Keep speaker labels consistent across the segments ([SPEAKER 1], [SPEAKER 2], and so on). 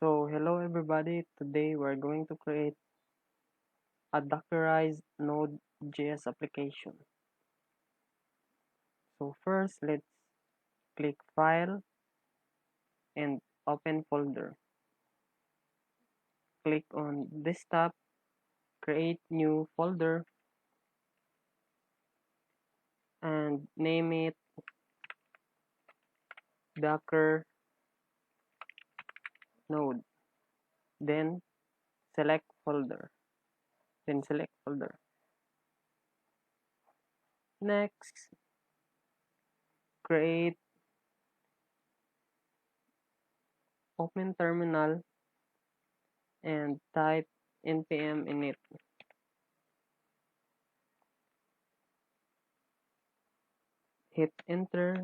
[SPEAKER 1] So hello everybody, today we're going to create a dockerized node.js application. So first let's click file and open folder. Click on desktop, create new folder and name it docker node. Then select folder. Next, create open terminal and type npm init. Hit enter,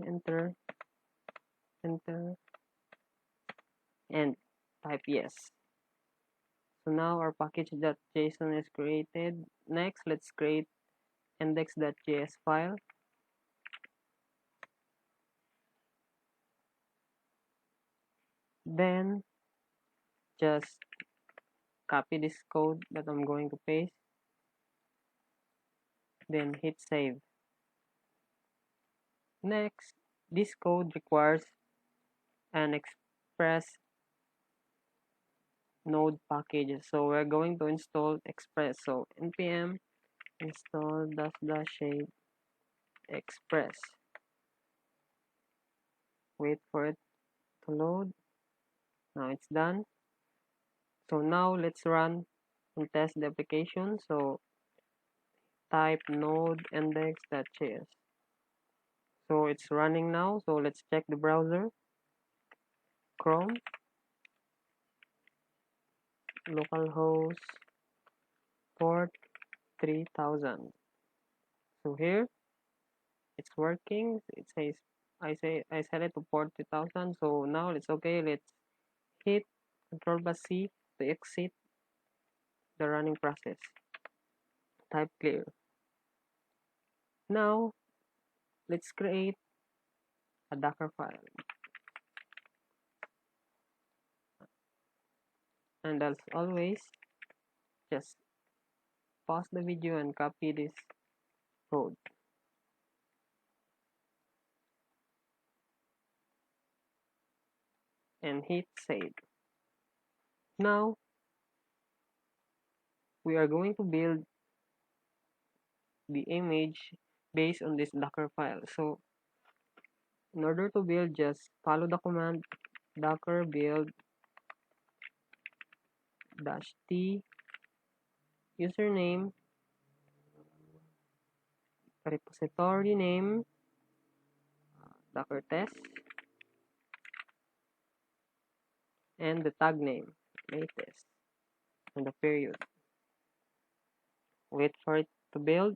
[SPEAKER 1] and type yes. So now our package.json is created. Next, let's create index.js file. Then just copy this code that I'm going to paste. Then hit save. Next, this code requires an express node package. So we're going to install express. So npm install --shape express. Wait for it to load. Now it's done. So now let's run and test the application. So type node index.js. So it's running now. So let's check the browser. Chrome, localhost port 3000. So here it's working. It says I set it to port 3000. So now it's okay. Let's hit Ctrl+C to exit the running process. Type clear. Now let's create a Docker file. And as always, just pause the video and copy this code. And hit save. Now we are going to build the image based on this Docker file. So in order to build, just follow the command docker build -t username, repository name, docker test, and the tag name latest, and the period. Wait for it to build.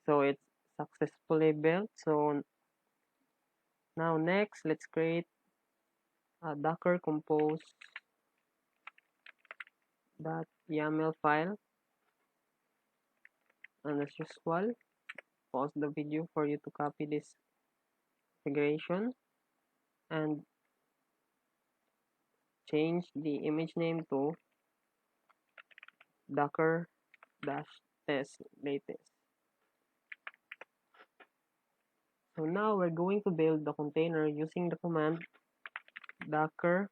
[SPEAKER 1] So it's successfully built. So now next, let's create a docker compose.yaml file. And as usual, pause the video for you to copy this configuration and change the image name to docker-test latest. So now we're going to build the container using the command docker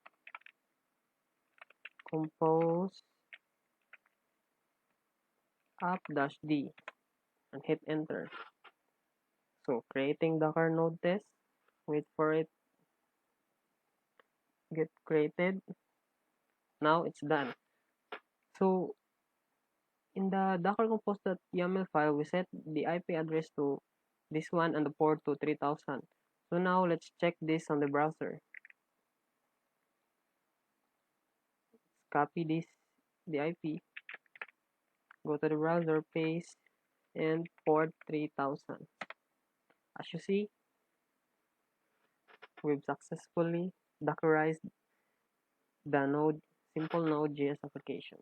[SPEAKER 1] compose app-d and hit enter. So creating docker node test. Wait for it get created. Now it's done. So in the docker compose.yaml file, we set the IP address to this one and the port to 3000. So now let's check this on the browser. Copy the IP, go to the browser, paste, and port 3000. As you see, we've successfully dockerized the simple Node.js application.